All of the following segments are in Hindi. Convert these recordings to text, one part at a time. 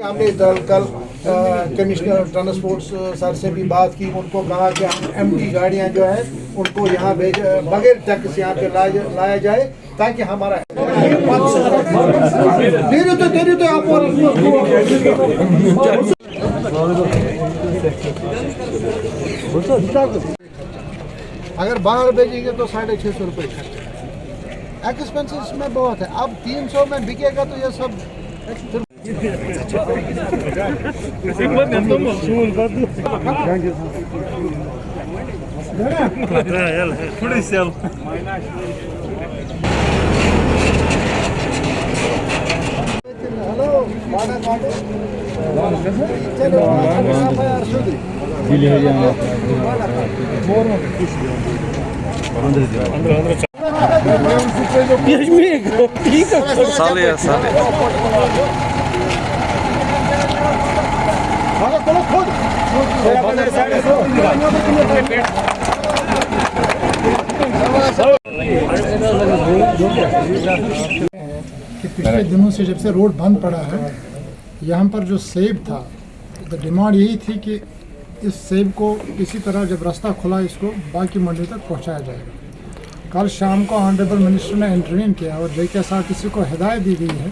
हमने कल कमिश्नर ट्रांसपोर्ट सर से भी बात की, उनको कहा कि एमटी गाड़ियां जो है उनको यहाँ बगैर टैक्स यहाँ पे लाया जाए ताकि हमारा अगर बाहर भेजेंगे तो 650 रुपये खर्च, एक्सपेंसेस में बहुत है। अब 300 में बिकेगा तो ये सब कि पिछले दिनों से जब से रोड बंद पड़ा है, यहाँ पर जो सेब था, तो डिमांड यही थी कि इस सेब को किसी तरह जब रास्ता खुला इसको बाकी मंडी तक पहुँचाया जाएगा। कल शाम को ऑनरेबल मिनिस्टर ने इंटरवीन किया और JKSRTC को हिदायत दी गई है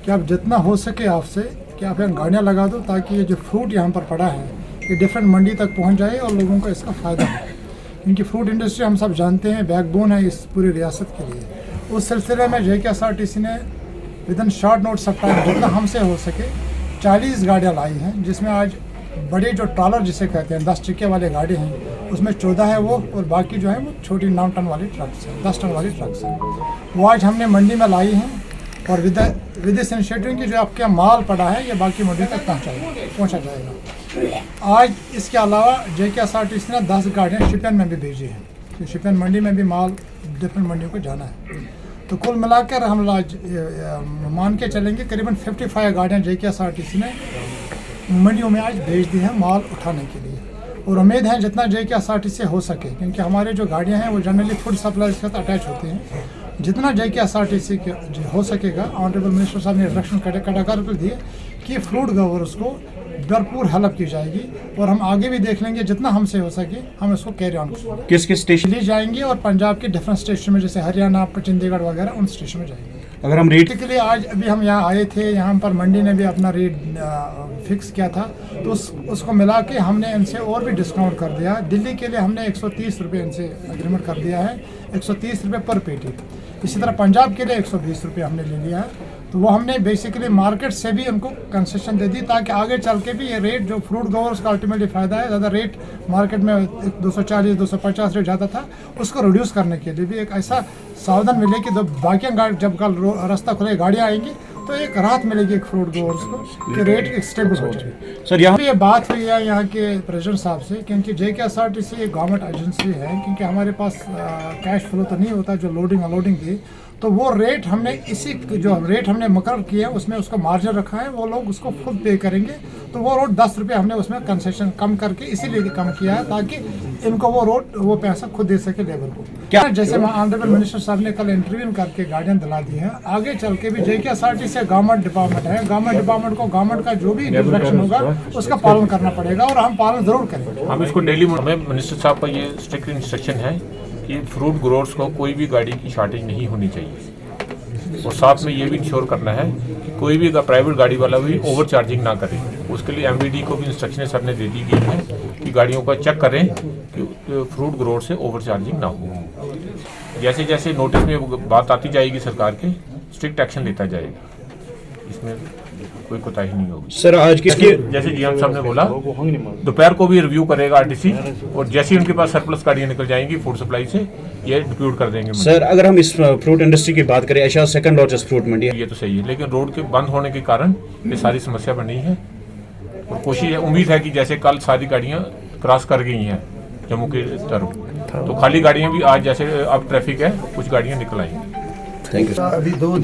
कि आप जितना हो सके आपसे कि आप यहाँ गाड़ियाँ लगा दो ताकि ये जो फ्रूट यहाँ पर पड़ा है ये डिफरेंट मंडी तक पहुँच जाए और लोगों को इसका फ़ायदा हो, क्योंकि फ्रूट इंडस्ट्री हम सब जानते हैं बैकबोन है इस पूरी रियासत के लिए। उस सिलसिले में JKSRTC ने within short notice of time जितना हमसे हो सके 40 गाड़ियाँ लाई हैं, जिसमें आज बड़े जो ट्रॉलर जिसे कहते हैं 10 चक्के वाले गाड़ी हैं उसमें 14 है वो, और बाकी जो है वो छोटी 9 टन वाली ट्रक्स हैं, 10 टन वाली ट्रक्स हैं। वो आज हमने मंडी में लाई हैं और विद दिस इनिशिएटिव की जो आपके माल पड़ा है ये बाकी मंडी तक पहुँचा जाएगा। आज इसके अलावा JKSRTC ने 10 गाड़ियाँ शिपन में भी भेजी हैं, तो शिपन मंडी में भी माल डिफरेंट मंडियों को जाना है। तो कुल मिलाकर हम आज मान के चलेंगे करीबन 55 गाड़ियाँ JKSRTC ने मंडियों में आज भेज दी हैं माल उठाने के लिए, और उम्मीद है जितना JKSRTC हो सके, क्योंकि हमारे जो गाड़ियाँ हैं वो जनरली फूड सप्लाई के साथ अटैच होती हैं, जितना JKSRTC हो सकेगा ऑनरेबल मिनिस्टर साहब ने इंस्ट्रक्शन कर दिए कि फ्रूट गवर्स को भरपूर हेल्प की जाएगी, और हम आगे भी देख लेंगे जितना हमसे हो सके हम इसको कैरी ऑन किस स्टेशन ले जाएंगे, और पंजाब के डिफरेंट स्टेशन में जैसे हरियाणा चंडीगढ़ वगैरह उन स्टेशन में जाएंगे। अगर हम रेट के लिए आज अभी हम यहाँ आए थे, यहाँ पर मंडी ने भी अपना रेट फिक्स किया था, तो उसको मिला के हमने इनसे और भी डिस्काउंट कर दिया। दिल्ली के लिए हमने 130 रुपये इनसे एग्रीमेंट कर दिया है, 130 रुपये पर पेटी। इसी तरह पंजाब के लिए 120 रुपये हमने ले लिया है, तो वो हमने बेसिकली मार्केट से भी उनको कंसेशन दे दी ताकि आगे चल के भी ये रेट जो फ्रूट गवर्स का अल्टीमेटली फ़ायदा है, ज़्यादा रेट मार्केट में 240-250 रेट ज़्यादा था, उसको रिड्यूस करने के लिए भी एक ऐसा सावधान मिले कि बाकी जब कल रास्ता खुले गाड़ियाँ आएंगी तो एक राहत मिलेगी एक फ्रूट गवर्स को कि रेट स्टेबल हो जाए। सर यहाँ ये बात हुई है यहाँ के प्रेसिडेंट साहब से, क्योंकि JKSRTC एक गवर्नमेंट एजेंसी है, क्योंकि हमारे पास कैश फ्लो तो नहीं होता जो लोडिंग अनलोडिंग की, तो वो रेट हमने इसी जो रेट हमने मुकर्रर किया है उसमें उसका मार्जिन रखा है, वो लोग उसको खुद पे करेंगे। तो वो रोड 10 रुपये हमने उसमें कंसेशन कम करके इसीलिए कम किया है ताकि इनको वो पैसा खुद दे सके लेबर को। क्या जैसे ऑनरेबल मिनिस्टर साहब ने कल इंटरव्यू करके गाड़ियाँ दिला दी हैं, आगे चल के भी JKSRTC गवर्नमेंट डिपार्टमेंट है, गवर्नमेंट डिपार्टमेंट को गवर्नमेंट का जो भी डायरेक्शन होगा उसका पालन करना पड़ेगा, और हम पालन जरूर करेंगे। हम इसको डेली में मिनिस्टर साहब का ये स्ट्रिक्ट इंस्ट्रक्शन है कि फ्रूट ग्रोवर्स को कोई भी गाड़ी की शॉर्टेज नहीं होनी चाहिए, और साथ में ये भी इंश्योर करना है कि कोई भी प्राइवेट गाड़ी वाला भी ओवर चार्जिंग ना करे। उसके लिए MVD को भी इंस्ट्रक्शन सर ने दे दी गई है कि गाड़ियों का चेक करें कि फ्रूट ग्रोवर से ओवर चार्जिंग ना हो। जैसे जैसे नोटिस में बात आती जाएगी सरकार के, स्ट्रिक्ट एक्शन लेता जाएगा, इसमें कोई कोताही नहीं होगी। सर आज किसके जैसे GM साहब ने बोला दोपहर को भी रिव्यू करेगा RTC, और जैसे ही उनके पास सरप्लस गाड़ियाँ निकल जाएंगी फूड सप्लाई से ये डिप्यूट कर देंगे। सर अगर हम इस फ्रूट इंडस्ट्री की बात करें, एशिया सेकंड लार्जेस्ट फ्रूट मंडी है, ये तो सही है, लेकिन रोड के बंद होने के कारण ये सारी समस्या बनी है, और कोशिश है, उम्मीद है कि जैसे कल सारी गाड़ियाँ क्रॉस कर गई हैं जम्मू की तरफ, तो खाली गाड़ियाँ भी आज जैसे अब ट्रैफिक है कुछ गाड़ियाँ निकल आएंगी। Thank you. अभी 2